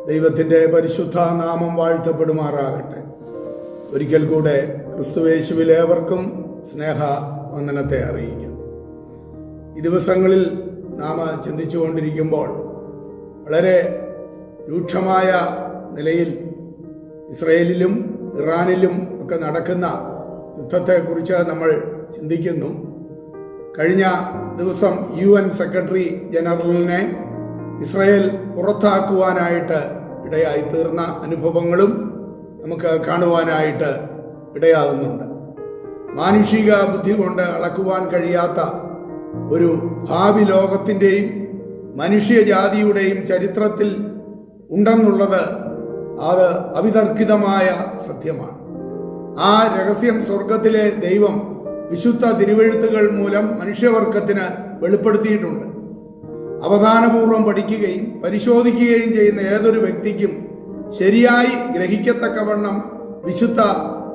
ദൈവത്തിൻ്റെ പരിശുദ്ധ നാമം വാഴ്ത്തപ്പെടുമാറാകട്ടെ. ഒരിക്കൽ കൂടെ ക്രിസ്തുയേശുവിലേവർക്കും സ്നേഹ വന്ദനത്തെ അറിയിക്കുന്നു. ഈ ദിവസങ്ങളിൽ നാം ചിന്തിച്ചുകൊണ്ടിരിക്കുമ്പോൾ വളരെ രൂക്ഷമായ നിലയിൽ ഇസ്രയേലിലും ഇറാനിലും ഒക്കെ നടക്കുന്ന യുദ്ധത്തെക്കുറിച്ച് നമ്മൾ ചിന്തിക്കുന്നു. കഴിഞ്ഞ ദിവസം UN സെക്രട്ടറി ജനറലിനെ ഇസ്രയേൽ പുറത്താക്കുവാനായിട്ട് ഇടയായി തീർന്ന അനുഭവങ്ങളും നമുക്ക് കാണുവാനായിട്ട് ഇടയാകുന്നുണ്ട്. മാനുഷിക ബുദ്ധി കൊണ്ട് അളക്കുവാൻ കഴിയാത്ത ഒരു ഭാവി ലോകത്തിൻ്റെയും മനുഷ്യജാതിയുടെയും ചരിത്രത്തിൽ ഉണ്ടെന്നുള്ളത് അത് അവിതർക്കിതമായ സത്യമാണ്. ആ രഹസ്യം സ്വർഗത്തിലെ ദൈവം വിശുദ്ധ തിരുവെഴുത്തുകൾ മൂലം മനുഷ്യവർഗത്തിന് വെളിപ്പെടുത്തിയിട്ടുണ്ട്. അവധാനപൂർവം പഠിക്കുകയും പരിശോധിക്കുകയും ചെയ്യുന്ന ഏതൊരു വ്യക്തിക്കും ശരിയായി ഗ്രഹിക്കത്തക്കവണ്ണം വിശുദ്ധ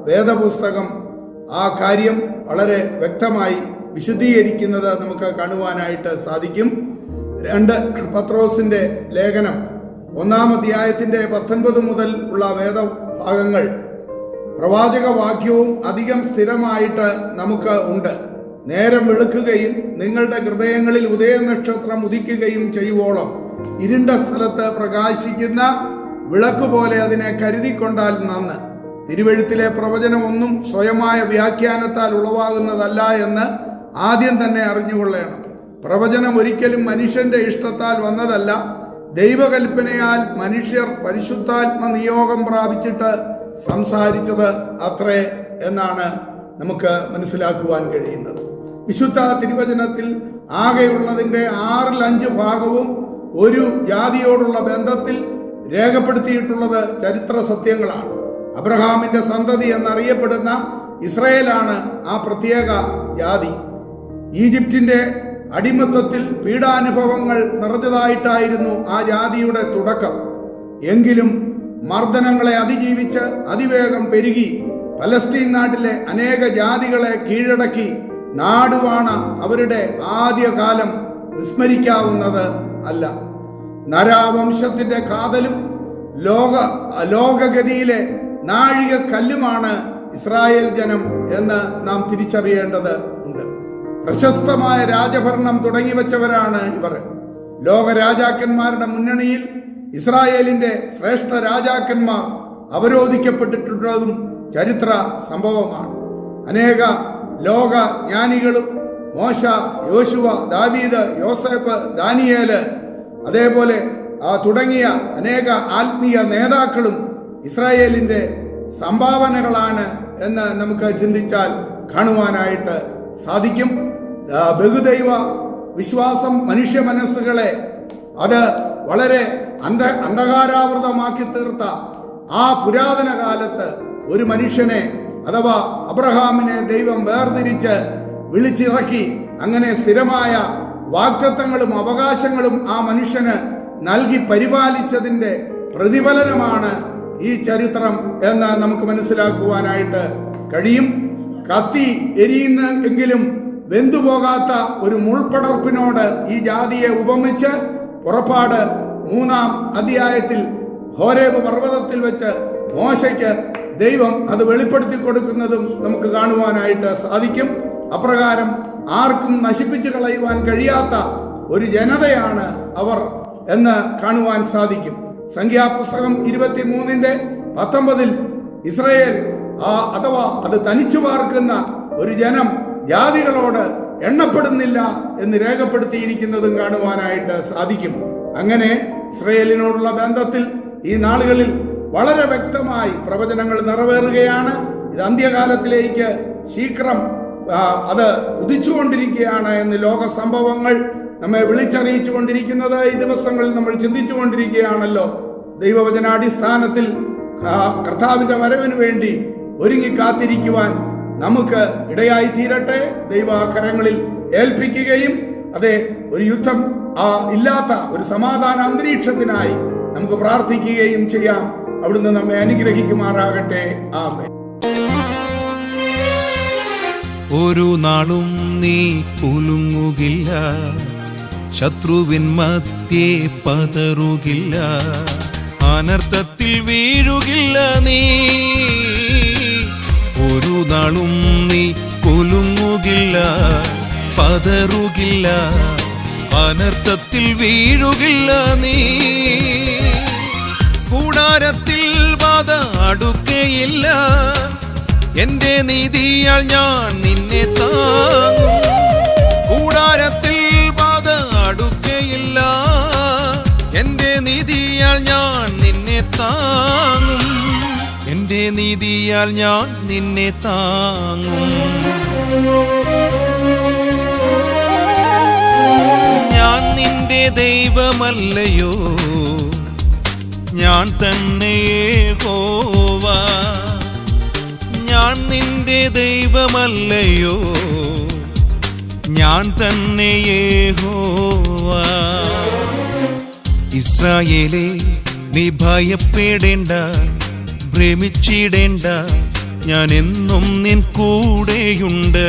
വേദപുസ്തകം ആ കാര്യം വളരെ വ്യക്തമായി വിശദീകരിക്കുന്നത് നമുക്ക് കാണുവാനായിട്ട് സാധിക്കും. 2 പത്രോസിന്റെ ലേഖനം 1-ാം അധ്യായത്തിന്റെ 19 മുതൽ ഉള്ള വേദഭാഗങ്ങൾ പ്രവാചക വാക്യവും അധികം സ്ഥിരമായിട്ട് നമുക്ക് ഉണ്ട്. നേരം വെളുക്കുകയും നിങ്ങളുടെ ഹൃദയങ്ങളിൽ ഉദയനക്ഷത്രം ഉദിക്കുകയും ചെയ്യുവോളം ഇരുണ്ട സ്ഥലത്ത് പ്രകാശിക്കുന്ന വിളക്ക് പോലെ അതിനെ കരുതിക്കൊണ്ടാൽ നന്ന്. തിരുവെഴുത്തിലെ പ്രവചനം ഒന്നും സ്വയമായ വ്യാഖ്യാനത്താൽ ഉളവാകുന്നതല്ല എന്ന് ആദ്യം തന്നെ അറിഞ്ഞുകൊള്ളണം. പ്രവചനം ഒരിക്കലും മനുഷ്യന്റെ ഇഷ്ടത്താൽ വന്നതല്ല, ദൈവകൽപ്പനയാൽ മനുഷ്യർ പരിശുദ്ധാത്മ നിയോഗം പ്രാപിച്ചിട്ട് സംസാരിച്ചത് അത്രേ എന്നാണ് നമുക്ക് മനസ്സിലാക്കുവാൻ കഴിയുന്നത്. വിശുദ്ധ തിരുവചനത്തിൽ ആകെയുള്ളതിൻ്റെ 6/5 ഭാഗവും ഒരു ജാതിയോടുള്ള ബന്ധത്തിൽ രേഖപ്പെടുത്തിയിട്ടുള്ളത് ചരിത്ര സത്യങ്ങളാണ്. അബ്രഹാമിന്റെ സന്തതി എന്നറിയപ്പെടുന്ന ഇസ്രയേലാണ് ആ പ്രത്യേക ജാതി. ഈജിപ്തിന്റെ അടിമത്വത്തിൽ പീഡാനുഭവങ്ങൾ നിറഞ്ഞതായിട്ടായിരുന്നു ആ ജാതിയുടെ തുടക്കം. എങ്കിലും മർദ്ദനങ്ങളെ അതിജീവിച്ച് അതിവേഗം പെരുകി പലസ്തീൻ നാട്ടിലെ അനേക ജാതികളെ കീഴടക്കി നാടുവാണ അവരുടെ ആദ്യകാലം വിസ്മരിക്കാവുന്നത് അല്ല. നരാവംശത്തിന്റെ കാതലും ലോകഗതിയിലെ നാഴികക്കല്ലുമാണ് ഇസ്രായേൽ ജനം എന്ന് നാം തിരിച്ചറിയേണ്ടത് ഉണ്ട്. പ്രശസ്തമായ രാജഭരണം തുടങ്ങിവെച്ചവരാണ് ഇവർ. ലോക രാജാക്കന്മാരുടെ മുന്നണിയിൽ ഇസ്രായേലിന്റെ ശ്രേഷ്ഠ രാജാക്കന്മാർ അവരോധിക്കപ്പെട്ടിട്ടുള്ളതും ചരിത്ര സംഭവമാണ്. അനേക ലോക ജ്ഞാനികളും മോശ, യോശുവ, ദാവീദ്, യോസേഫ്, ദാനിയേല് അതേപോലെ തുടങ്ങിയ അനേക ആത്മീയ നേതാക്കളും ഇസ്രായേലിന്റെ സംഭാവനകളാണ് എന്ന് നമുക്ക് ചിന്തിച്ചാൽ കാണുവാനായിട്ട് സാധിക്കും. ബഹുദൈവ വിശ്വാസം മനുഷ്യ മനസ്സുകളെ അത് വളരെ അന്ധകാരാവൃതമാക്കി തീർത്ത ആ പുരാതന കാലത്ത് ഒരു മനുഷ്യനെ അഥവാ അബ്രഹാമിനെ ദൈവം വേർതിരിച്ച് വിളിച്ചിറക്കി അങ്ങനെ സ്ഥിരമായ വാഗ്ദത്തങ്ങളും അവകാശങ്ങളും ആ മനുഷ്യന് നൽകി പരിപാലിച്ചതിന്റെ പ്രതിഫലനമാണ് ഈ ചരിത്രം എന്ന് നമുക്ക് മനസ്സിലാക്കുവാനായിട്ട് കഴിയും. കത്തി എരിയുന്നെങ്കിലും വെന്തുപോകാത്ത ഒരു മുൾപ്പടർപ്പിനോട് ഈ ജാതിയെ ഉപമിച്ച് പുറപ്പാട് 3-ാം അധ്യായത്തിൽ ഹോരേബ് പർവ്വതത്തിൽ വെച്ച് മോശയ്ക്ക് ദൈവം അത് വെളിപ്പെടുത്തി കൊടുക്കുന്നതും നമുക്ക് കാണുവാനായിട്ട് സാധിക്കും. അപ്രകാരം ആർക്കും നശിപ്പിച്ചു കളയുവാൻ കഴിയാത്ത ഒരു ജനതയാണ് അവർ എന്ന് കാണുവാൻ സാധിക്കും. സംഖ്യാപുസ്തകം 23:19 ഇസ്രയേൽ അഥവാ അത് തനിച്ചു പാർക്കുന്ന ഒരു ജനം ജാതികളോട് എണ്ണപ്പെടുന്നില്ല എന്ന് രേഖപ്പെടുത്തിയിരിക്കുന്നതും കാണുവാനായിട്ട് സാധിക്കും. അങ്ങനെ ഇസ്രയേലിനോടുള്ള ബന്ധത്തിൽ ഈ നാളുകളിൽ വളരെ വ്യക്തമായി പ്രവചനങ്ങൾ നിറവേറുകയാണ്. ഇത് അന്ത്യകാലത്തിലേക്ക് ശീഘ്രം അത് ഉദിച്ചുകൊണ്ടിരിക്കുകയാണ് എന്ന് ലോക സംഭവങ്ങൾ നമ്മെ വിളിച്ചറിയിച്ചു കൊണ്ടിരിക്കുന്നത് ഈ ദിവസങ്ങളിൽ നമ്മൾ ചിന്തിച്ചു കൊണ്ടിരിക്കുകയാണല്ലോ. ദൈവവചനാടിസ്ഥാനത്തിൽ കർത്താവിന്റെ വരവിന് വേണ്ടി ഒരുങ്ങി കാത്തിരിക്കുവാൻ നമുക്ക് ഇടയായി തീരട്ടെ. ദൈവകരങ്ങളിൽ ഏൽപ്പിക്കുകയും അതെ ഒരു യുദ്ധം ഇല്ലാത്ത ഒരു സമാധാന അന്തരീക്ഷത്തിനായി നമുക്ക് പ്രാർത്ഥിക്കുകയും ചെയ്യാം. അവിടുന്ന് നമ്മെ അനുഗ്രഹിക്കുമാറാകട്ടെ. ആമേൻ. ഒരു നാളും നീ കുലുങ്ങുകില്ല, ശത്രുവിൻ മധ്യേ പതറുകില്ല. അനർത്ഥത്തിൽ വീഴുകില്ല നീ, ഒരു നാളും നീ കുലുങ്ങുകില്ല, പതറുകില്ല, അനർത്ഥത്തിൽ വീഴുകില്ല നീ. കൂടാരത്തിൽ ബാധ അടുക്കയില്ല, എന്റെ നീതിയാൽ ഞാൻ നിന്നെ താങ്ങും. കൂടാരത്തിൽ ബാധ അടുക്കയില്ല, എന്റെ നീതിയാൽ ഞാൻ നിന്നെ താങ്ങും. എന്റെ നീതിയാൽ ഞാൻ നിന്നെ താങ്ങും. ഞാൻ നിന്റെ ദൈവമല്ലയോ, ഞാൻ തന്നെ യഹോവ. ഞാൻ നിന്റെ ദൈവമല്ലയോ, ഞാൻ തന്നെ യഹോവ. ഇസ്രായേലേ, നീ ഭയപ്പെടേണ്ട, ഭ്രമിച്ചിടേണ്ട, ഞാൻ എന്നും നിൻ കൂടെയുണ്ട്.